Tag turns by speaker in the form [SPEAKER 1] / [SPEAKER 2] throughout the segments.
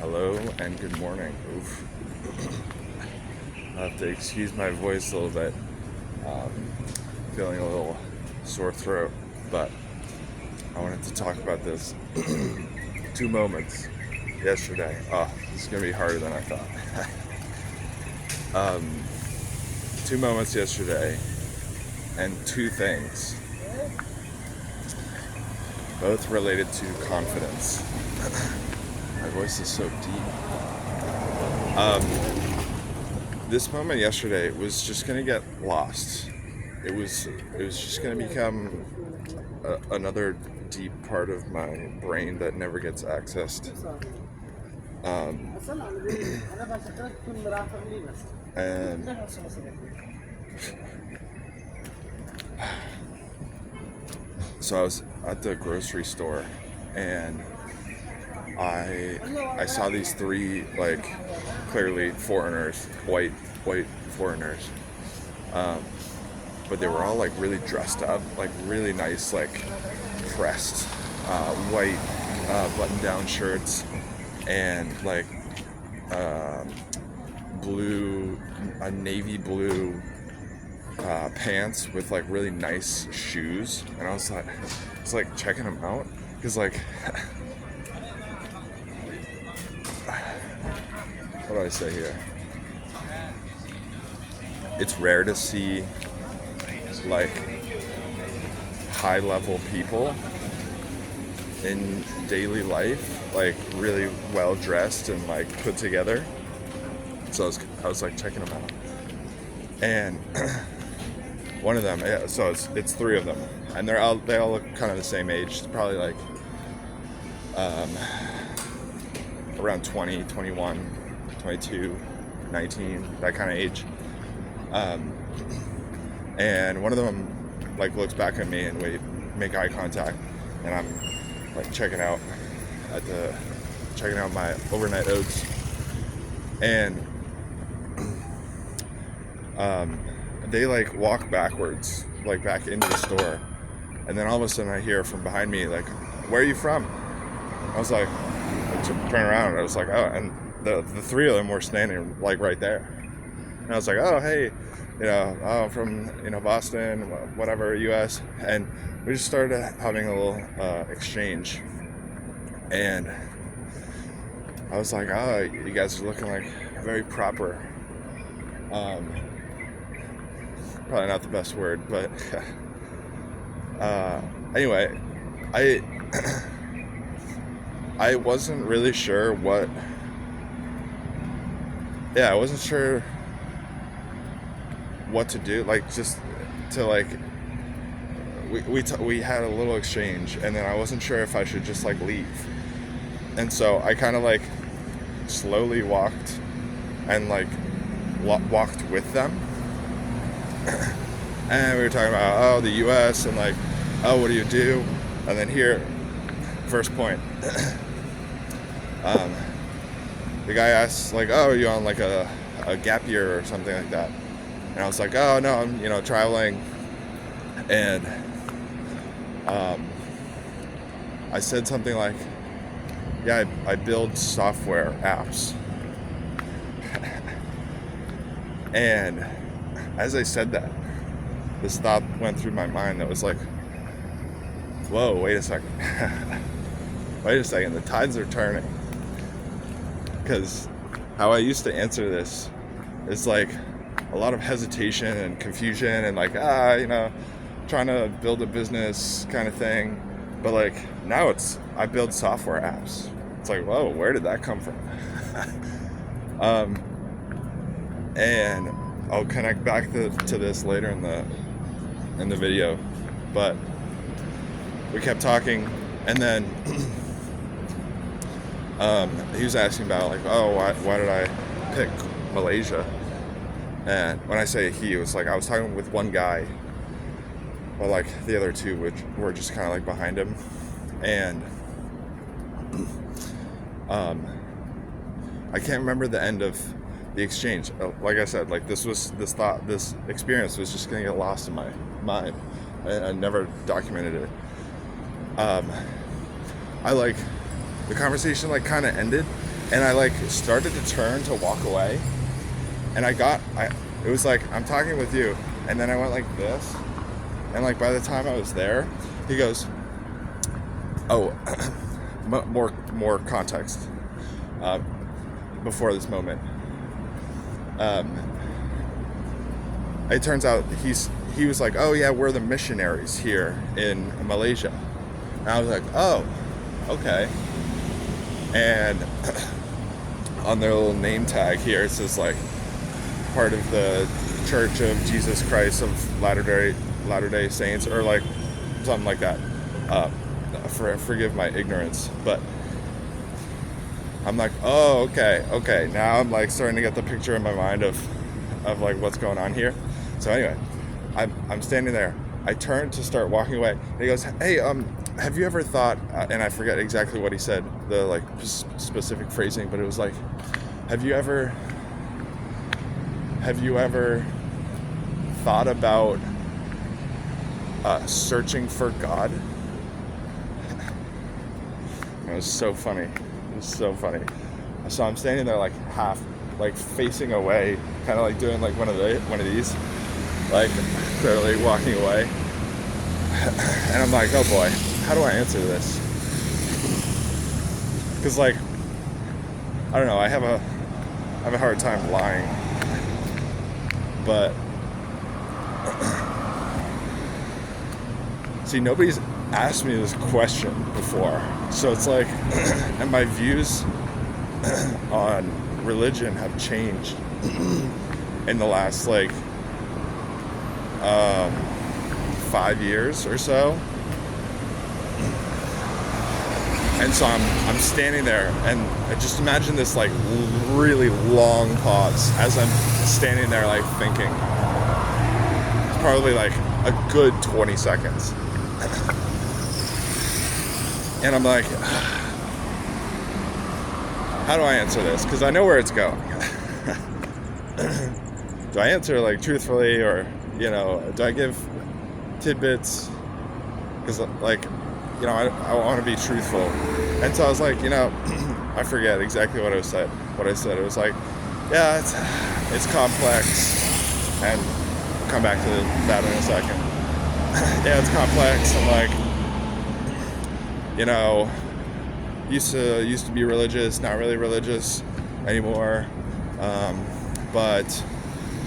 [SPEAKER 1] Hello and good morning. Oof. I'll have to excuse my voice a little bit. Um, Feeling a little sore throat, but I wanted to talk about this. Two moments yesterday. Oh, this is going to be harder than I thought. Two moments yesterday, and two things, both related to confidence. My voice is so deep. This moment yesterday was just gonna get lost. It was just gonna become another deep part of my brain that never gets accessed. And so I was at the grocery store, and I saw these three, like, clearly foreigners, white foreigners, but they were all like really dressed up, like really nice, like pressed white button-down shirts, and like navy blue pants with like really nice shoes. And I was like checking them out, because like what do I say here? It's rare to see like high level people in daily life, like really well dressed and like put together. So I was like checking them out, and one of them, yeah, so it's three of them, and they all look kind of the same age, probably like around 20, 21, 22, 19, that kind of age. And one of them like looks back at me, and we make eye contact, and I'm like checking out my overnight oats, and they like walk backwards, like back into the store, and then all of a sudden I hear from behind me like, "Where are you from?" I was like, I turn around, and I was like, oh, and the three of them were standing like right there, and I was like, oh, hey, I'm from Boston, whatever, U.S., and we just started having a little exchange, and I was like, oh, you guys are looking like very proper. Probably not the best word, but anyway, I wasn't really sure I wasn't sure what to do, like just to like, we had a little exchange, and then I wasn't sure if I should just like leave, and so I kind of like slowly walked and like walked with them, and we were talking about the US, and like, oh, what do you do? And then here, first point, the guy asks like, oh, are you on like a gap year or something like that? And I was like, oh no, I'm traveling, and I said something like, yeah, I build software apps. And as I said that, this thought went through my mind that was like, whoa, wait a second. Wait a second, the tides are turning. Because how I used to answer this is like a lot of hesitation and confusion, and like, trying to build a business kind of thing. But like, now I build software apps. It's like, whoa, where did that come from? And I'll connect back to this later in the video. But we kept talking, and then he was asking about like, oh, why did I pick Malaysia? And when I say he, it was like I was talking with one guy, but like the other two, which were just kind of like behind him, and I can't remember the end of the exchange. Like I said, like this experience was just gonna get lost in my mind. I never documented it. The conversation like kind of ended, And I like started to turn to walk away, and it was like, I'm talking with you, and then I went like this, and like by the time I was there, he goes, oh, more context before this moment. It turns out he was like, oh yeah, we're the missionaries here in Malaysia. And I was like, oh, okay. And on their little name tag here, it says like part of the Church of Jesus Christ of Latter-day Saints, or like something like that. Forgive my ignorance, but I'm like, oh, okay. Now I'm like starting to get the picture in my mind of like what's going on here. So anyway, I'm standing there. I turn to start walking away. And he goes, hey, have you ever thought, and I forget exactly what he said, the like specific phrasing, but it was like, have you ever thought about searching for God? It was so funny. So I'm standing there like half, like facing away, kind of like doing like one of these, like clearly walking away. And I'm like, oh boy, how do I answer this? Because like, I don't know, I have a hard time lying, but see, nobody's asked me this question before, so it's like, and my views on religion have changed in the last like 5 years or so. And so I'm standing there, and I just imagine this like really long pause as I'm standing there like thinking. It's probably like a good 20 seconds. And I'm like, how do I answer this? Because I know where it's going. Do I answer like truthfully, or, you know, do I give tidbits? Because like, you know, I want to be truthful. And so I was like, you know, I forget exactly what I said. It was like, yeah, it's complex, and I'll come back to that in a second. Yeah, it's complex. I'm like, you know, used to be religious, not really religious anymore. But,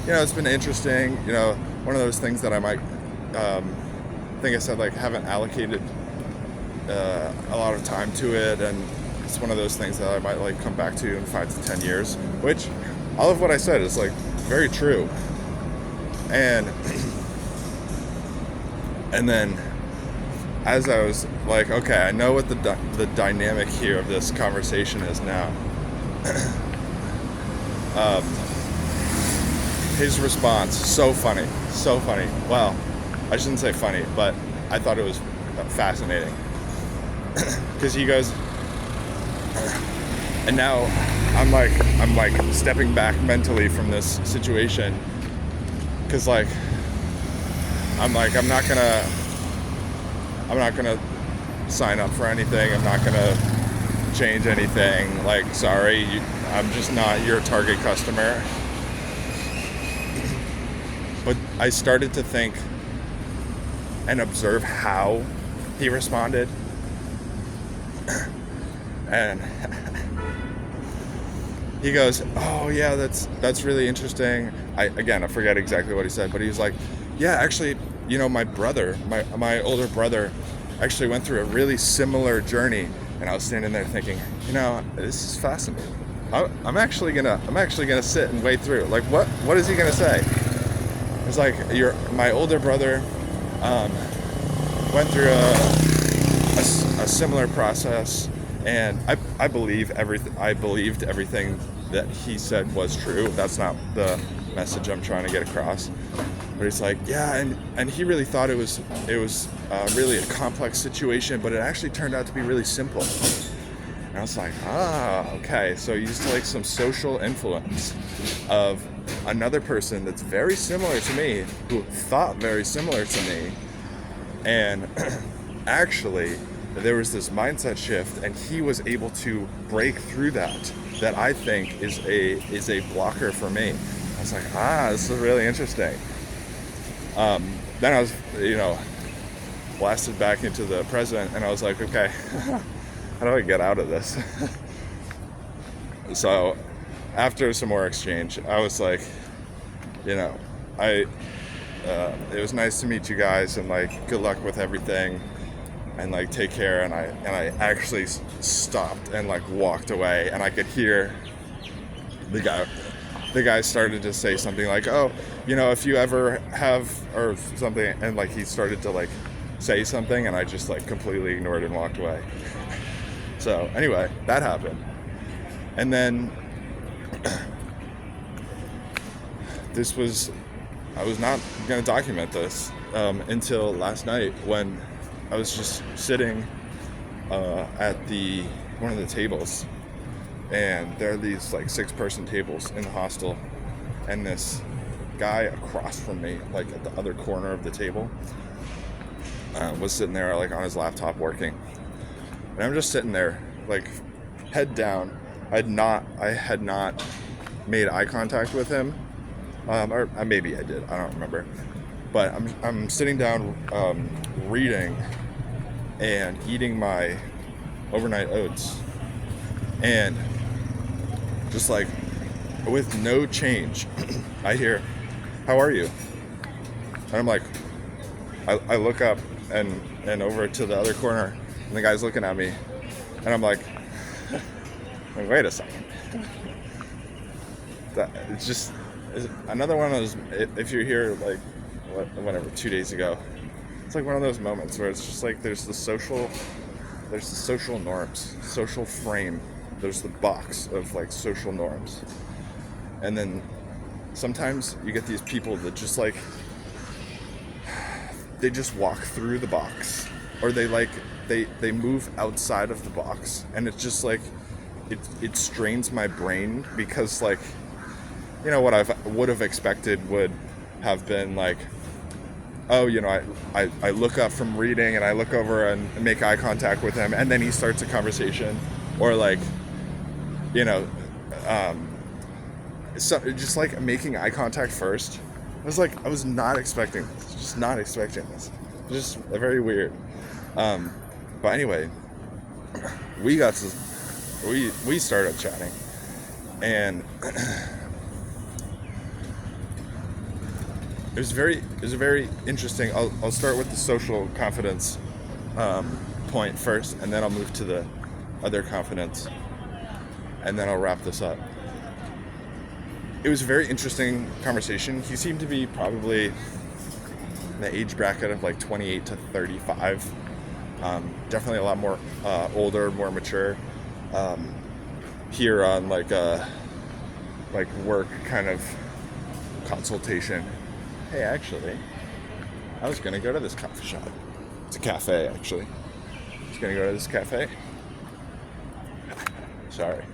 [SPEAKER 1] you know, it's been interesting. You know, one of those things that I might, I think I said, like, haven't allocated a lot of time to it, and it's one of those things that I might like come back to in 5 to 10 years, which all of what I said is like very true. And then as I was like, okay, I know what the dynamic here of this conversation is now. His response, so funny. Well, I shouldn't say funny, but I thought it was fascinating. Because he goes, and now I'm like stepping back mentally from this situation, because like I'm not gonna sign up for anything. I'm not gonna change anything. Like, sorry, I'm just not your target customer. But I started to think and observe how he responded. And he goes, oh yeah, that's really interesting. I forget exactly what he said, but he was like, yeah, actually, you know, my brother, my older brother actually went through a really similar journey. And I was standing there thinking, you know, this is fascinating. I'm actually gonna sit and wade through. Like, what is he gonna say? It's like, my older brother went through a similar process. And I believed everything that he said was true. That's not the message I'm trying to get across. But it's like, yeah, and he really thought it was really a complex situation, but it actually turned out to be really simple. And I was like, okay. So he used to like some social influence of another person that's very similar to me, who thought very similar to me, and actually there was this mindset shift, and he was able to break through that I think is a blocker for me. I was like, this is really interesting. Then I was, blasted back into the present, and I was like, okay, how do I get out of this? So after some more exchange, I was like, it was nice to meet you guys, and like, good luck with everything, and like, take care. And I actually stopped and like walked away, and I could hear the guy started to say something like, oh, if you ever have, or something, and like, he started to like say something, and I just like completely ignored and walked away. So anyway, that happened. And then I was not going to document this until last night, when I was just sitting at one of the tables, and there are these like 6-person tables in the hostel, and this guy across from me, like at the other corner of the table, was sitting there like on his laptop working, and I'm just sitting there like head down. I had not made eye contact with him, or maybe I did, I don't remember, but I'm sitting down reading and eating my overnight oats, and just like with no change, I hear, how are you? And I'm like, I look up and over to the other corner, and the guy's looking at me, and I'm like, wait a second. It's another one of those, if you're here like whatever 2 days ago, it's like one of those moments where it's just like there's the social norms, social frame, there's the box of like social norms, and then sometimes you get these people that just like, they just walk through the box, or they move outside of the box, and it's just like it strains my brain, because like, what I would have expected would have been like, oh, I look up from reading, and I look over and make eye contact with him, and then he starts a conversation, or like, so just like making eye contact first. I was not expecting this, just not expecting this. Just very weird. But anyway, we started chatting, and it was very interesting. I'll start with the social confidence point first, and then I'll move to the other confidence, and then I'll wrap this up. It was a very interesting conversation. He seemed to be probably in the age bracket of like 28 to 35. Definitely a lot more older, more mature. Here on like work kind of consultation. Hey, actually, I was gonna go to this coffee shop. It's a cafe, actually. I was gonna go to this cafe. Sorry.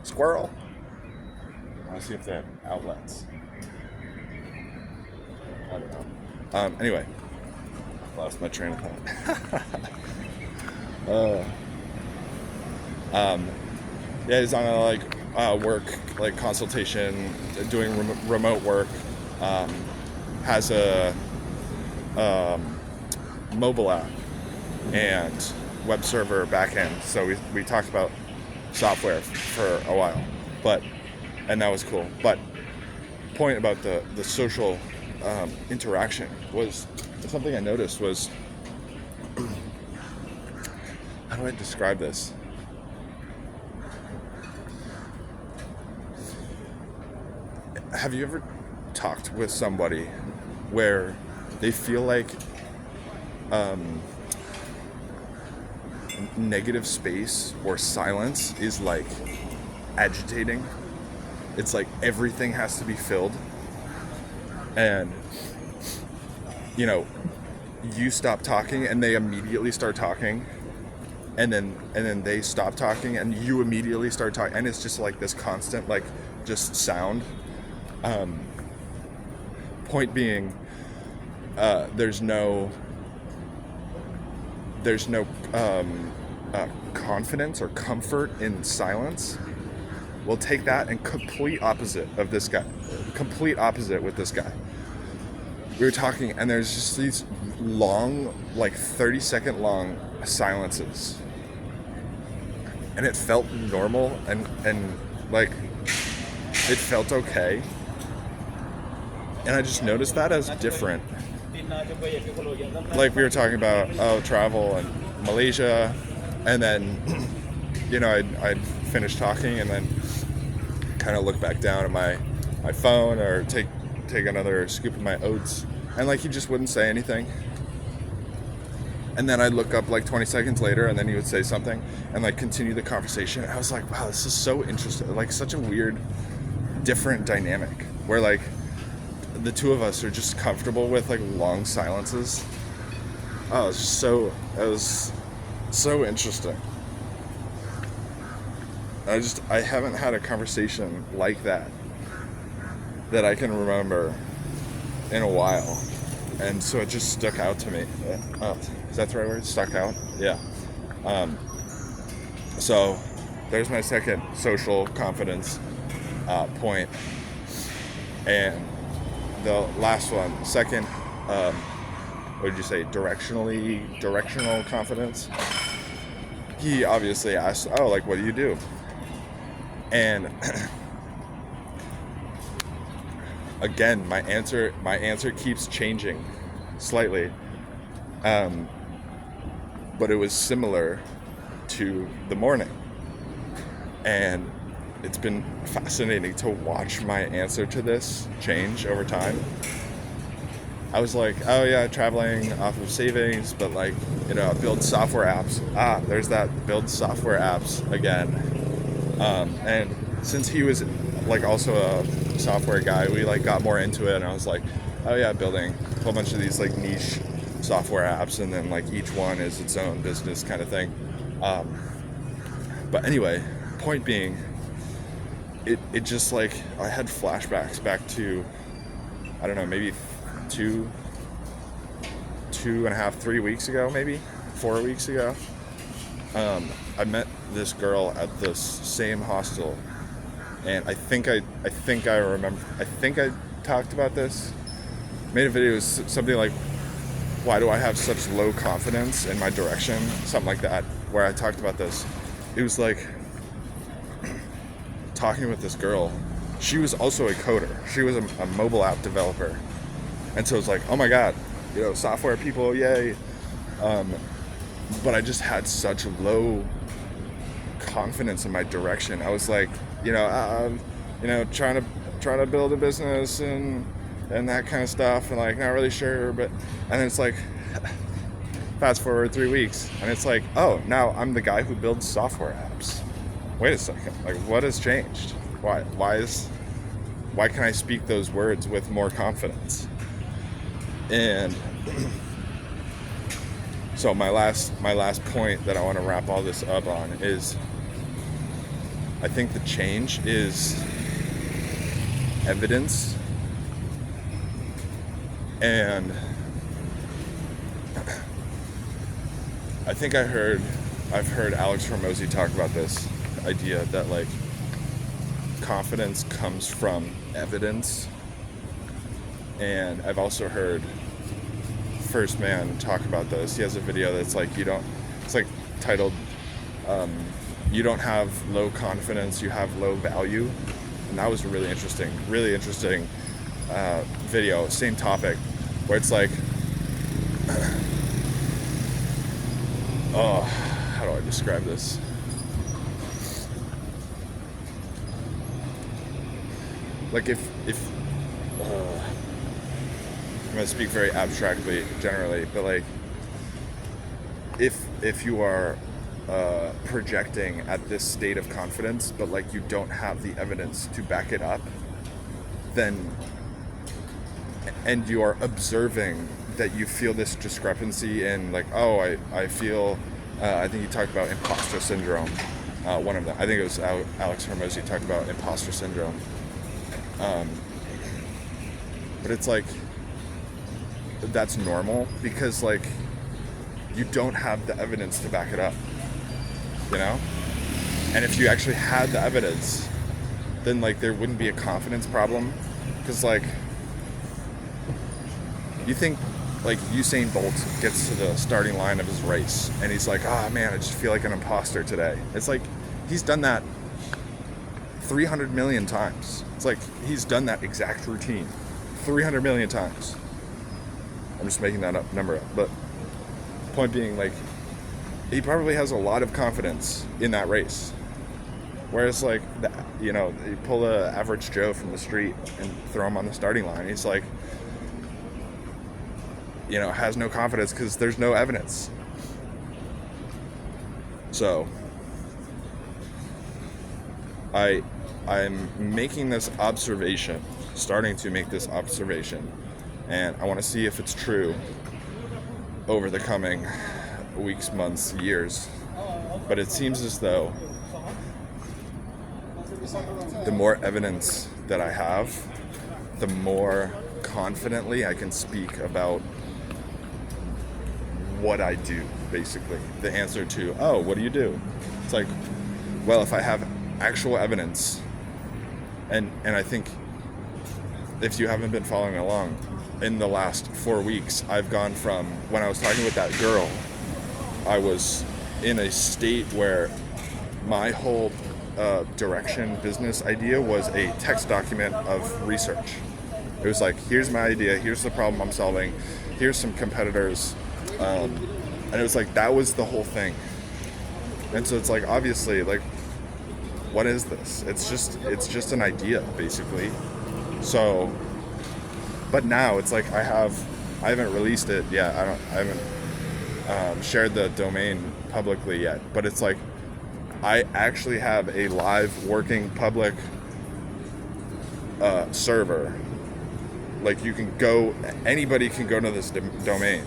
[SPEAKER 1] Squirrel. I want to see if they have outlets. I don't know. Anyway, lost my train of thought. Yeah, he's on a work like consultation, doing remote work. Has a mobile app and web server backend. So we talked about software for a while, and that was cool. But point about the social interaction was something I noticed was, how do I describe this? Have you ever talked with somebody where they feel like negative space or silence is like agitating? It's like everything has to be filled, and you stop talking and they immediately start talking, and then they stop talking and you immediately start talking, and it's just like this constant like just sound. Point being, there's no there's no confidence or comfort in silence. We'll take that and complete opposite of this guy. Complete opposite with this guy. We were talking, and there's just these long, like 30-second long silences. And it felt normal and like it felt okay. And I just noticed that as different. Like we were talking about travel and Malaysia, and then I'd finish talking and then kind of look back down at my phone or take another scoop of my oats, and like he just wouldn't say anything. And then I'd look up like 20 seconds later, and then he would say something and like continue the conversation. And I was like, wow, this is so interesting. Like such a weird, different dynamic where like the two of us are just comfortable with like long silences. Oh, it was so interesting. I haven't had a conversation like that I can remember in a while. And so it just stuck out to me. Is that the right word? Stuck out? Yeah. So there's my second social confidence point. And the last one, second, what did you say? Directional confidence. He obviously asked, oh, like, what do you do? And again, my answer keeps changing slightly. But it was similar to the morning. And it's been fascinating to watch my answer to this change over time. I was like, oh yeah, traveling off of savings, but like, build software apps. There's that build software apps again. And since he was like also a software guy, we like got more into it, and I was like, oh yeah, building a whole bunch of these like niche software apps, and then like each one is its own business kind of thing. But anyway, point being, it just like, I had flashbacks back to, I don't know, maybe 2.5, 3 weeks ago, maybe 4 weeks ago. I met this girl at this same hostel, and I think I remember, I think I talked about this, made a video, something like, why do I have such low confidence in my direction, something like that, where I talked about this. It was like talking with this girl. She was also a coder. She was a mobile app developer, and so it was like, oh my god, software people, yay. But I just had such low confidence in my direction. I was like, trying to build a business and that kind of stuff, and like not really sure. But and then it's like, fast forward 3 weeks, and it's like, oh, now I'm the guy who builds software apps. Wait a second, like what has changed? Why can I speak those words with more confidence? And so my last point that I want to wrap all this up on is, I think the change is evidence. And I think I've heard Alex Hormozi talk about this idea that like confidence comes from evidence. And I've also heard First Man talk about this. He has a video that's like, it's like titled, you don't have low confidence, you have low value. And that was a really interesting video, same topic, where it's like, oh, how do I describe this? Like if I'm going to speak very abstractly generally, but like if you are projecting at this state of confidence, but like you don't have the evidence to back it up, and you are observing that you feel this discrepancy in like, oh, I feel, I think you talked about imposter syndrome, one of them, I think it was Alex Hormozi talked about imposter syndrome, but it's like, that's normal, because like you don't have the evidence to back it up, you know? And if you actually had the evidence, then like there wouldn't be a confidence problem. Because like, you think like Usain Bolt gets to the starting line of his race and he's like, oh man, I just feel like an imposter today. It's like, he's done that 300 million times. It's like, he's done that exact routine 300 million times. I'm just making that number up. But point being, like, he probably has a lot of confidence in that race. Whereas like, you pull the average Joe from the street and throw him on the starting line. He's like, has no confidence because there's no evidence. So I'm making this observation, starting to make this observation, and I want to see if it's true over the coming weeks, months, years. But it seems as though the more evidence that I have, the more confidently I can speak about what I do, basically. The answer to, oh, what do you do? It's like, well, if I have actual evidence, and I think if you haven't been following along, in the last 4 weeks, I've gone from, when I was talking with that girl, I was in a state where my whole business idea was a text document of research. It was like, here's my idea, here's the problem I'm solving, here's some competitors, and it was like, that was the whole thing. And so it's like, obviously, like, what is this? It's just an idea, basically. So, but now it's like, I haven't released it yet. I haven't shared the domain publicly yet, but it's like, I actually have a live working public server. Like, anybody can go to this domain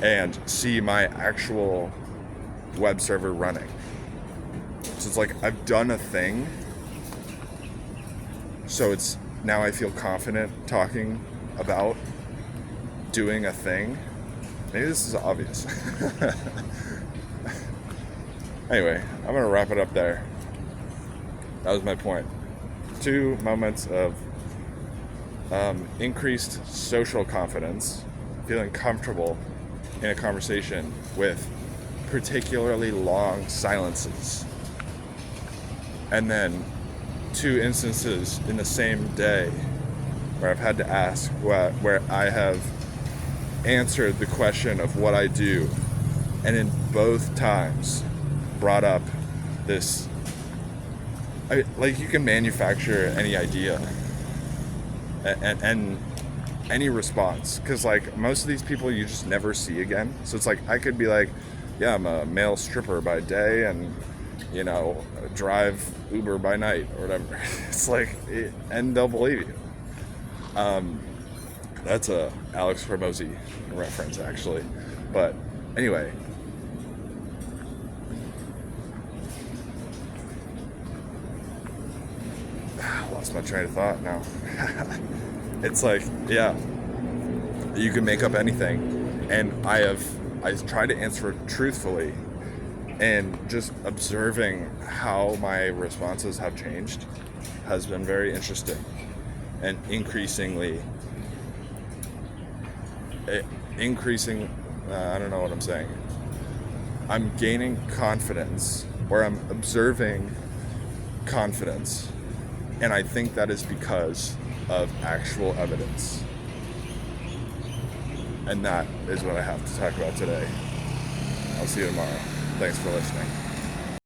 [SPEAKER 1] and see my actual web server running. So it's like, I've done a thing. So it's, now I feel confident talking about doing a thing. Maybe this is obvious. Anyway, I'm going to wrap it up there. That was my point. 2 moments of increased social confidence, feeling comfortable in a conversation with particularly long silences. And then 2 instances in the same day where I've had to ask, where I have answered the question of what I do, and in both times brought up this, like, you can manufacture any idea and any response, because like, most of these people you just never see again. So it's like, I could be like, yeah, I'm a male stripper by day and drive Uber by night or whatever. It's like, and they'll believe you. That's a Alex Hormozy reference, actually. But anyway, lost my train of thought now. It's like, yeah, you can make up anything, and I tried to answer it truthfully, and just observing how my responses have changed has been very interesting, and increasingly I don't know what I'm saying. I'm gaining confidence, or I'm observing confidence, and I think that is because of actual evidence. And that is what I have to talk about today. I'll see you tomorrow. Thanks for listening.